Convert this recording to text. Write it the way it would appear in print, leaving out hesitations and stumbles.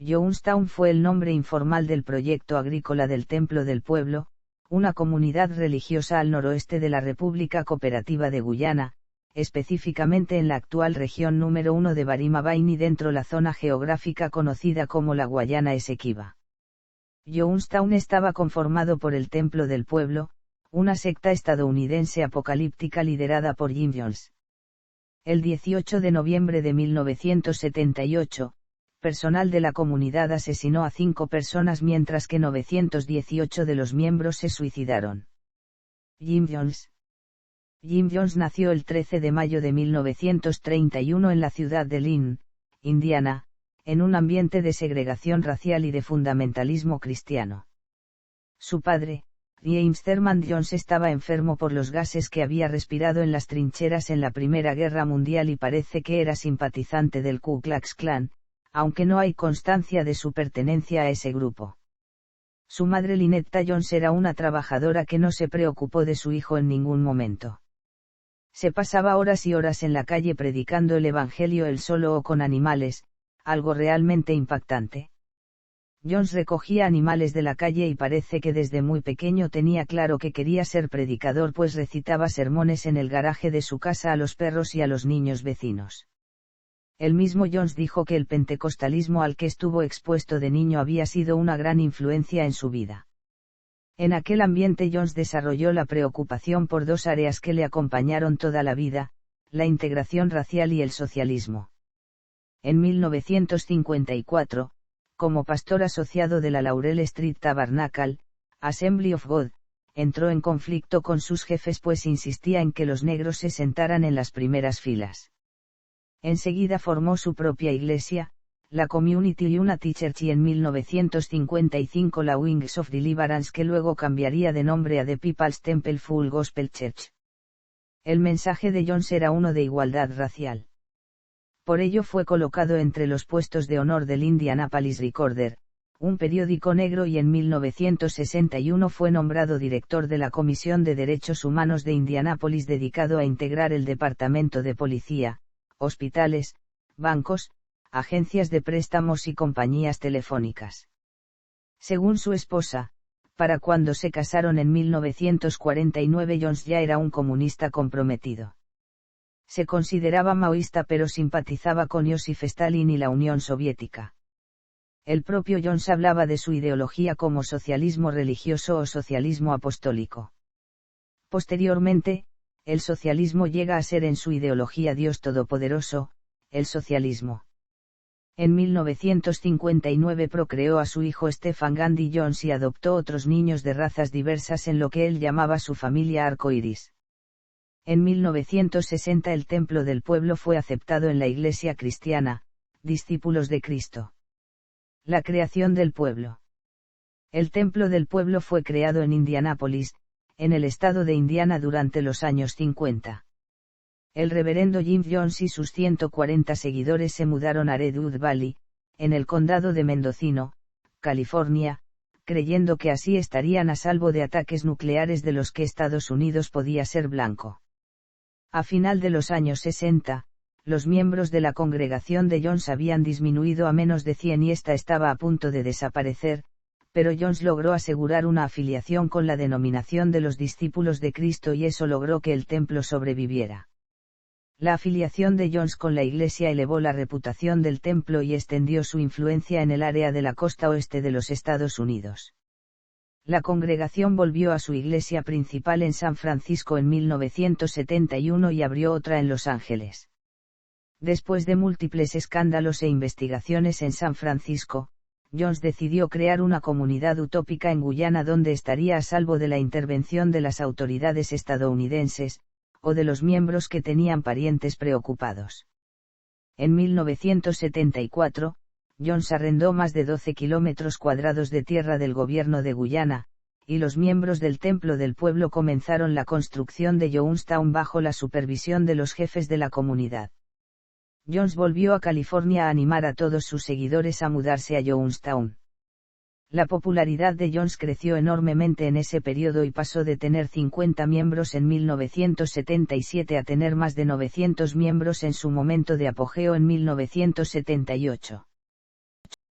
Jonestown fue el nombre informal del proyecto agrícola del Templo del Pueblo, una comunidad religiosa al noroeste de la República Cooperativa de Guyana, específicamente en la actual región número 1 de Barima-Baini dentro la zona geográfica conocida como la Guayana Esequiba. Jonestown estaba conformado por el Templo del Pueblo, una secta estadounidense apocalíptica liderada por Jim Jones. El 18 de noviembre de 1978, personal de la comunidad asesinó a 5 personas mientras que 918 de los miembros se suicidaron. Jim Jones. Jim Jones nació el 13 de mayo de 1931 en la ciudad de Lynn, Indiana, en un ambiente de segregación racial y de fundamentalismo cristiano. Su padre, James Thurman Jones, estaba enfermo por los gases que había respirado en las trincheras en la Primera Guerra Mundial y parece que era simpatizante del Ku Klux Klan, aunque no hay constancia de su pertenencia a ese grupo. Su madre Lynetta Jones era una trabajadora que no se preocupó de su hijo en ningún momento. Se pasaba horas y horas en la calle predicando el evangelio él solo o con animales, algo realmente impactante. Jones recogía animales de la calle y parece que desde muy pequeño tenía claro que quería ser predicador, pues recitaba sermones en el garaje de su casa a los perros y a los niños vecinos. El mismo Jones dijo que el pentecostalismo al que estuvo expuesto de niño había sido una gran influencia en su vida. En aquel ambiente Jones desarrolló la preocupación por 2 áreas que le acompañaron toda la vida, la integración racial y el socialismo. En 1954, como pastor asociado de la Laurel Street Tabernacle, Assembly of God, entró en conflicto con sus jefes pues insistía en que los negros se sentaran en las primeras filas. Enseguida formó su propia iglesia, la Community Unity Church, y en 1955 la Wings of Deliverance, que luego cambiaría de nombre a The People's Temple Full Gospel Church. El mensaje de Jones era uno de igualdad racial. Por ello fue colocado entre los puestos de honor del Indianapolis Recorder, un periódico negro, y en 1961 fue nombrado director de la Comisión de Derechos Humanos de Indianápolis, dedicado a integrar el departamento de policía, hospitales, bancos, agencias de préstamos y compañías telefónicas. Según su esposa, para cuando se casaron en 1949 Jones ya era un comunista comprometido. Se consideraba maoísta pero simpatizaba con Joseph Stalin y la Unión Soviética. El propio Jones hablaba de su ideología como socialismo religioso o socialismo apostólico. Posteriormente, el socialismo llega a ser en su ideología Dios Todopoderoso, el socialismo. En 1959 procreó a su hijo Stephen Gandhi Jones y adoptó otros niños de razas diversas en lo que él llamaba su familia arcoíris. En 1960 el Templo del Pueblo fue aceptado en la Iglesia Cristiana, Discípulos de Cristo. La creación del pueblo. El Templo del Pueblo fue creado en Indianápolis, en el estado de Indiana durante los años 50. El reverendo Jim Jones y sus 140 seguidores se mudaron a Redwood Valley, en el condado de Mendocino, California, creyendo que así estarían a salvo de ataques nucleares de los que Estados Unidos podía ser blanco. A final de los años 60, los miembros de la congregación de Jones habían disminuido a menos de 100 y esta estaba a punto de desaparecer, pero Jones logró asegurar una afiliación con la denominación de los Discípulos de Cristo y eso logró que el templo sobreviviera. La afiliación de Jones con la iglesia elevó la reputación del templo y extendió su influencia en el área de la costa oeste de los Estados Unidos. La congregación volvió a su iglesia principal en San Francisco en 1971 y abrió otra en Los Ángeles. Después de múltiples escándalos e investigaciones en San Francisco, Jones decidió crear una comunidad utópica en Guyana donde estaría a salvo de la intervención de las autoridades estadounidenses, o de los miembros que tenían parientes preocupados. En 1974, Jones arrendó más de 12 kilómetros cuadrados de tierra del gobierno de Guyana, y los miembros del Templo del Pueblo comenzaron la construcción de Jonestown bajo la supervisión de los jefes de la comunidad. Jones volvió a California a animar a todos sus seguidores a mudarse a Jonestown. La popularidad de Jones creció enormemente en ese periodo y pasó de tener 50 miembros en 1977 a tener más de 900 miembros en su momento de apogeo en 1978.